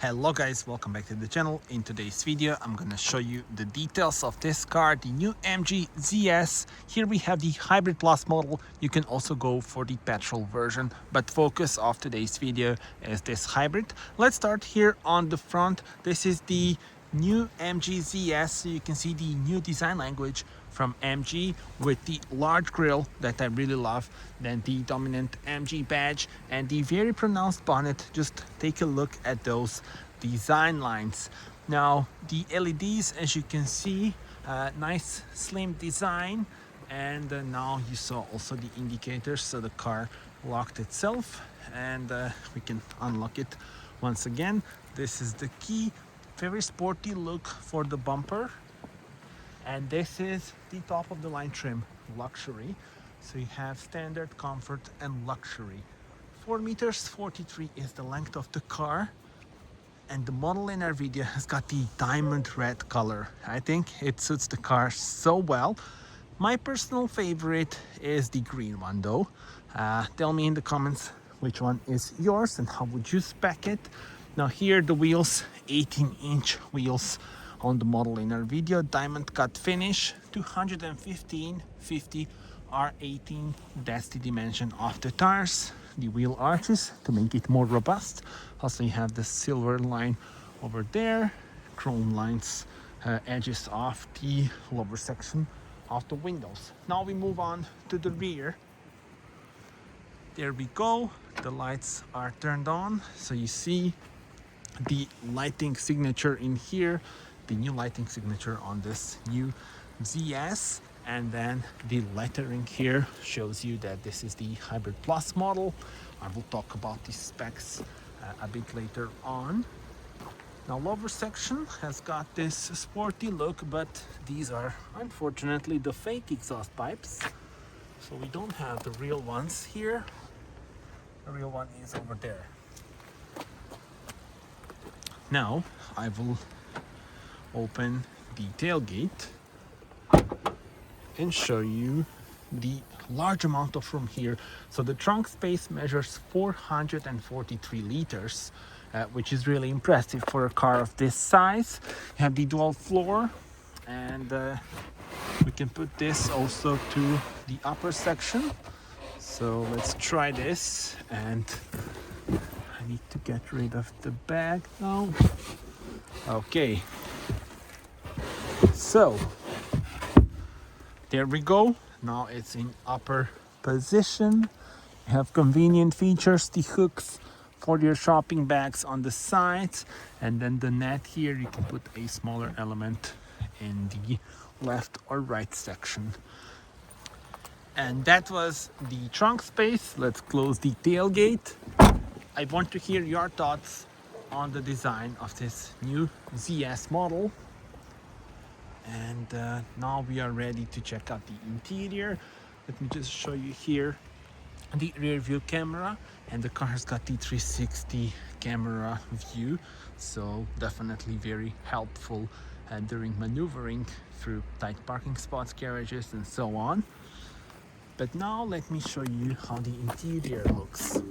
Hello guys, welcome back to the channel. In today's video I'm gonna show you the details of this car, the new MG ZS. Here we have the Hybrid Plus model. You can also go for the petrol version, but focus of today's video is this hybrid. Let's start here on the front. This is the new MG ZS, so you can see the new design language from MG with the large grille that I really love, then the dominant MG badge and the very pronounced bonnet. Just take a look at those design lines. Now the LEDs, as you can see, nice slim design, and now you saw also the indicators, so the car locked itself, and we can unlock it once again. This is the key. Very sporty look for the bumper, and this is the top of the line trim, luxury. So you have standard, comfort and luxury. 4 meters 43 is the length of the car, and the model in our video has got the diamond red color. I think it suits the car so well. My personal favorite is the green one though. Tell me in the comments which one is yours and how would you spec it. Now here the wheels, 18-inch wheels on the model in our video, diamond cut finish, 215/50 R18. That's the dimension of the tires. The wheel arches to make it more robust. Also you have the silver line over there, chrome lines, edges of the lower section of the windows. Now we move on to the rear. There we go, the lights are turned on, so you see the lighting signature in here, the new lighting signature on this new ZS, and then the lettering here shows you that this is the Hybrid Plus model. I will talk about the specs a bit later on. Now lower section has got this sporty look, but these are unfortunately the fake exhaust pipes, so we don't have the real ones here. The real one is over there. Now I will open the tailgate and show you the large amount of room here. So the trunk space measures 443 liters, which is really impressive for a car of this size. You have the dual floor, and we can put this also to the upper section. So let's try this, and I need to get rid of the bag now. Okay, so there we go. Now it's in upper position. You have convenient features, the hooks for your shopping bags on the sides, and then the net here. You can put a smaller element in the left or right section. And that was the trunk space. Let's close the tailgate. I want to hear your thoughts on the design of this new ZS model. And now we are ready to check out the interior. Let me just show you here the rear view camera, and the car has got the 360 camera view, so definitely very helpful during maneuvering through tight parking spots, garages and so on. But now let me show you how the interior looks.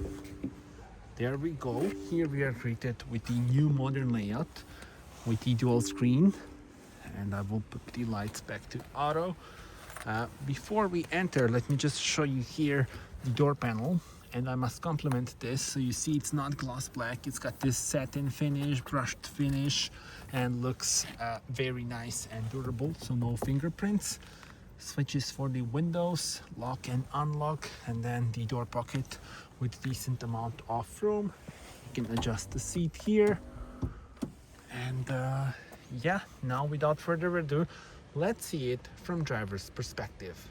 There we go. Here we are greeted with the new modern layout with the dual screen, and I will put the lights back to auto. Before we enter, let me just show you here the door panel, and I must compliment this. So you see it's not gloss black, it's got this satin finish, brushed finish, and looks very nice and durable, so no fingerprints. Switches for the windows, lock and unlock, and then the door pocket with decent amount of room. You can adjust the seat here, and yeah, now without further ado, let's see it from driver's perspective.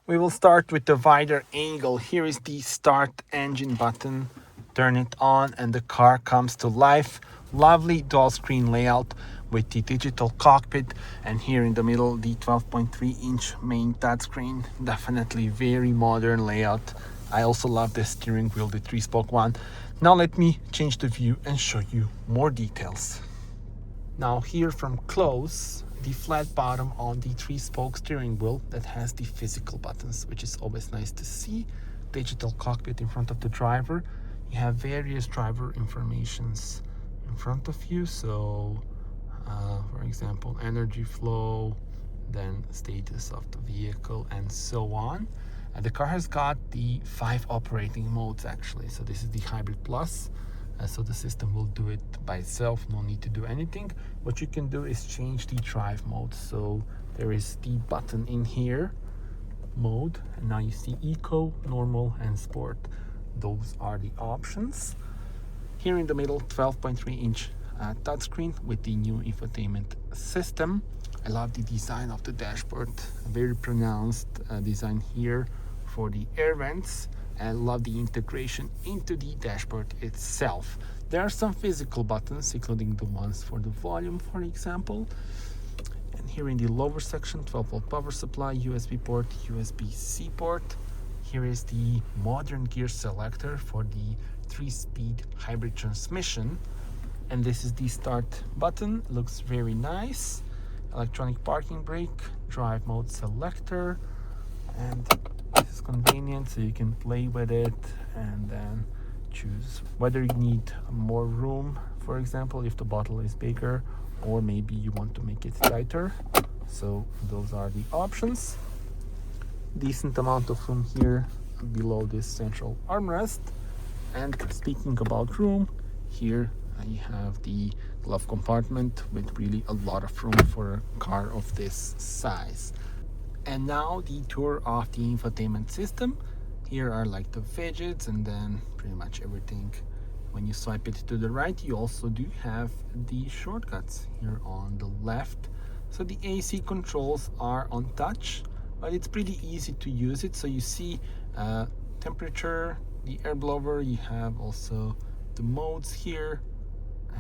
We will start with the wider angle. Here is the start engine button. Turn it on and the car comes to life. Lovely dual screen layout with the digital cockpit, and here in the middle the 12.3-inch main touchscreen. Definitely very modern layout. I also love the steering wheel, the 3-spoke one. Now let me change the view and show you more details. Now here from close, the flat bottom on the 3-spoke steering wheel that has the physical buttons, which is always nice to see. Digital cockpit in front of the driver. You have various driver informations in front of you. So for example, energy flow, then status of the vehicle, and so on. The car has got the 5 operating modes actually. So this is the Hybrid Plus. So the system will do it by itself, no need to do anything. What you can do is change the drive mode. So there is the button in here, mode, and now you see Eco, Normal, and Sport. Those are the options. Here in the middle, 12.3-inch touchscreen with the new infotainment system. I love the design of the dashboard, very pronounced design here for the air vents. I love the integration into the dashboard itself. There are some physical buttons, including the ones for the volume, for example. And here in the lower section, 12-volt power supply, USB port, USB-C port. Here is the modern gear selector for the 3-speed hybrid transmission. And this is the start button, looks very nice. Electronic parking brake, drive mode selector, and this is convenient, so you can play with it and then choose whether you need more room, for example, if the bottle is bigger, or maybe you want to make it tighter. So those are the options. Decent amount of room here below this central armrest. And speaking about room, here you have the glove compartment with really a lot of room for a car of this size. And now the tour of the infotainment system. Here are like the widgets and then pretty much everything. When you swipe it to the right, you also do have the shortcuts here on the left. So the AC controls are on touch, but it's pretty easy to use it. So you see temperature, the air blower, you have also the modes here,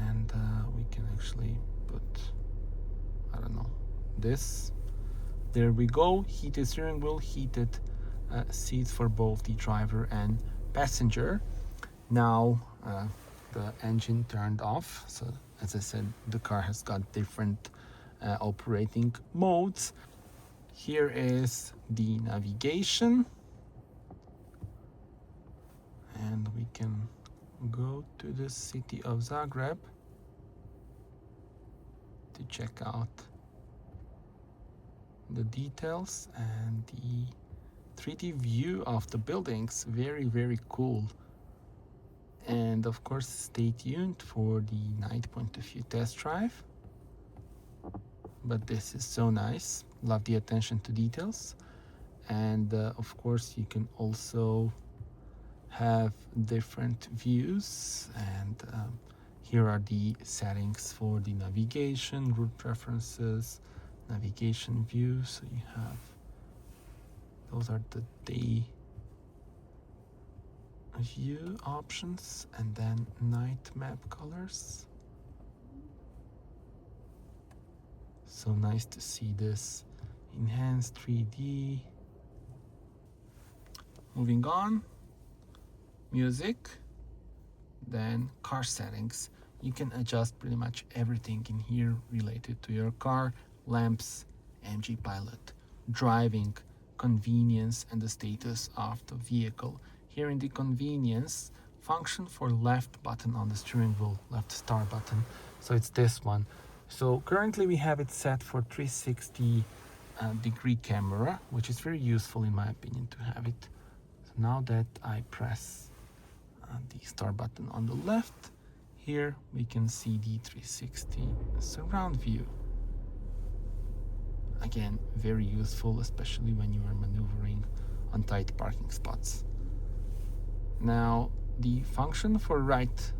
and we can actually put, I don't know, this. There we go, heated steering wheel, heated seats for both the driver and passenger. Now the engine turned off, so as I said, the car has got different operating modes. Here is the navigation, and we can go to the city of Zagreb to check out the details and the 3D view of the buildings. Very, very cool. And of course, stay tuned for the night point of view test drive. But this is so nice. Love the attention to details. And of course, you can also have different views, and here are the settings for the navigation, route preferences, navigation view. So you have, those are the day view options, and then night map colors. So nice to see this enhanced 3D. Moving on, music, then car settings. You can adjust pretty much everything in here related to your car: lamps, MG Pilot, driving, convenience, and the status of the vehicle. Here in the convenience, function for left button on the steering wheel, left start button. So it's this one. So currently we have it set for 360 degree camera, which is very useful in my opinion to have it. So now that I press the start button on the left, here we can see the 360 surround view. Again, very useful, especially when you are maneuvering on tight parking spots. Now, the function for right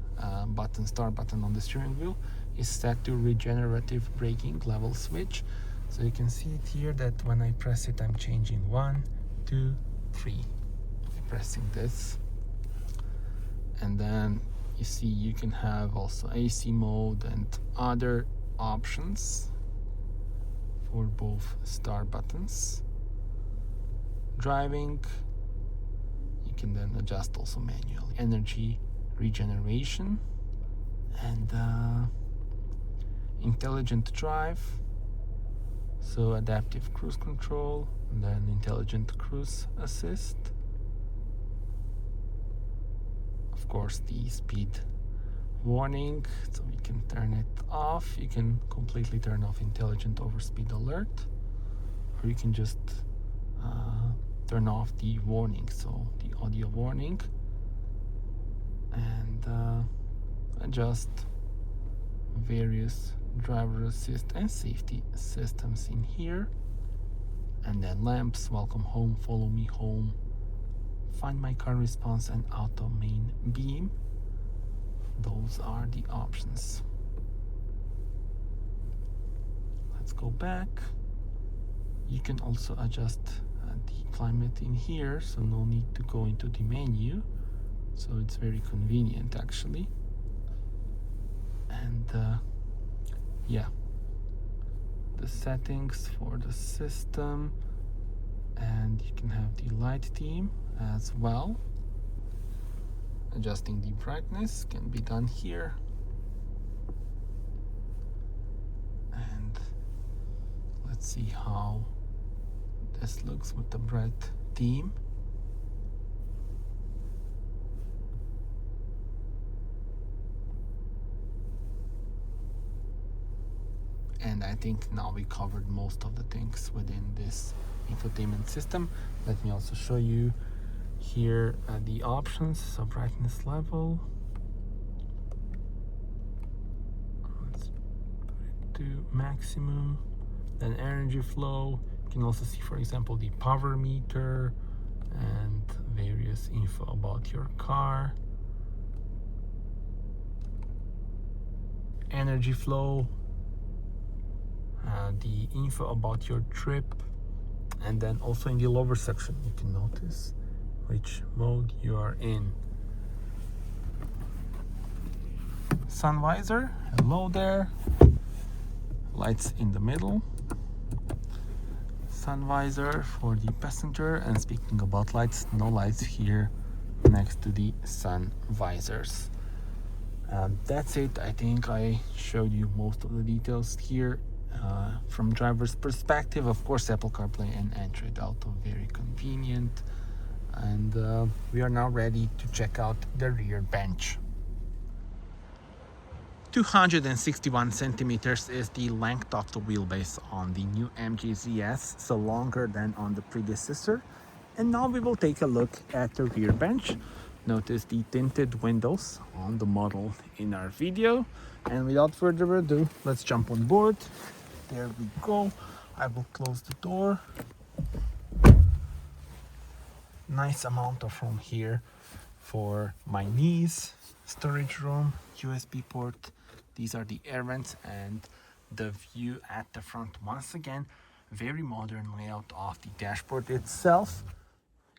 button, start button on the steering wheel, is set to regenerative braking level switch. So you can see it here that when I press it, I'm changing 1, 2, 3. Pressing this. And then you see you can have also AC mode and other options for both start buttons. Driving, you can then adjust also manually. Energy regeneration, and intelligent drive, so adaptive cruise control, and then intelligent cruise assist. Of course, the speed warning, so we can turn it off. You can completely turn off intelligent overspeed alert, or you can just turn off the warning, so the audio warning, and adjust various driver assist and safety systems in here. And then lamps, welcome home, follow me home, find my car response, and auto main beam. Those are the options. Let's go back. You can also adjust the climate in here, so no need to go into the menu. So it's very convenient actually. And yeah, the settings for the system, and you can have the light theme as well. Adjusting the brightness can be done here, and let's see how this looks with the bright theme. And I think now we covered most of the things within this infotainment system. Let me also show you here the options. So brightness level, let's put it to maximum. Then energy flow, you can also see, for example, the power meter and various info about your car. Energy flow, the info about your trip, and then also in the lower section you can notice which mode you are in. Sun visor, hello there. Lights in the middle. Sun visor for the passenger, and speaking about lights, no lights here next to the sun visors. That's it. I think I showed you most of the details here. From driver's perspective, of course, Apple CarPlay and Android Auto, very convenient. And we are now ready to check out the rear bench. 261 centimeters is the length of the wheelbase on the new MG ZS, so longer than on the predecessor. And now we will take a look at the rear bench. Notice the tinted windows on the model in our video. And without further ado, let's jump on board. There we go. I will close the door. Nice amount of room here for my knees, storage room, USB port. These are the air vents, and the view at the front. Once again, very modern layout of the dashboard itself.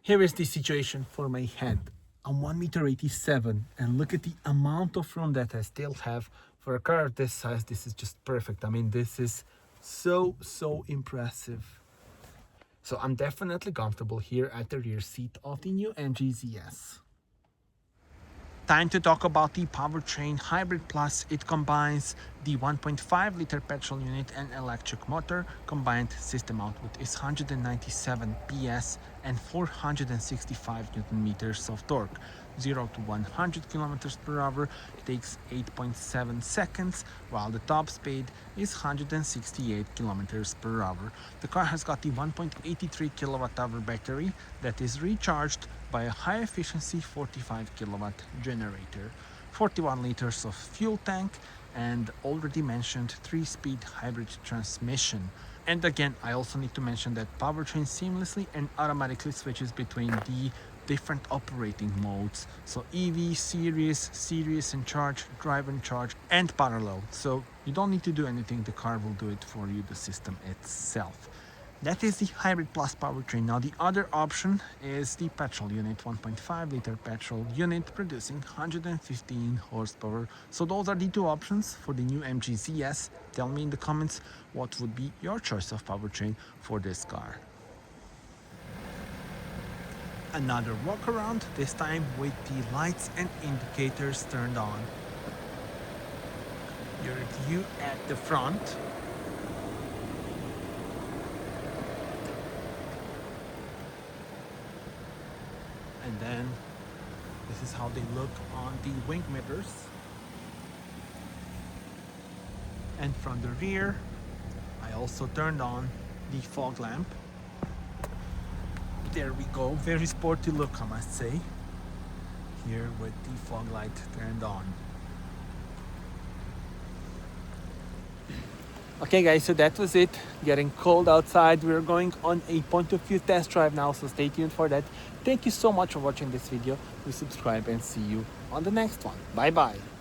Here is the situation for my head. I'm 1.87 m, and look at the amount of room that I still have for a car of this size. This is just perfect. I mean, this is so impressive. So I'm definitely comfortable here at the rear seat of the new MG ZS. Time to talk about the Powertrain Hybrid Plus. It combines the 1.5 liter petrol unit and electric motor. Combined system output is 197 PS and 465 Newton meters of torque. 0 to 100 kilometers per hour takes 8.7 seconds, while the top speed is 168 kilometers per hour. The car has got the 1.83 kilowatt hour battery that is recharged by a high efficiency 45 kilowatt generator, 41 liters of fuel tank, and already mentioned 3-speed hybrid transmission. And again, I also need to mention that Powertrain seamlessly and automatically switches between the different operating modes. So EV, Series and Charge, Drive and Charge, and Parallel. So you don't need to do anything, the car will do it for you, the system itself. That is the Hybrid Plus Powertrain. Now the other option is the petrol unit, 1.5 liter petrol unit producing 115 horsepower. So those are the two options for the new MG ZS. Tell me in the comments what would be your choice of powertrain for this car. Another walk around, this time with the lights and indicators turned on. Your view at the front. And then this is how they look on the wing mirrors. And from the rear, I also turned on the fog lamp. There we go, very sporty look, I must say, here with the fog light turned on. Okay guys, so that was it. Getting cold outside. We're going on a point of view test drive now, so stay tuned for that. Thank you so much for watching this video. Please subscribe and see you on the next one. Bye bye.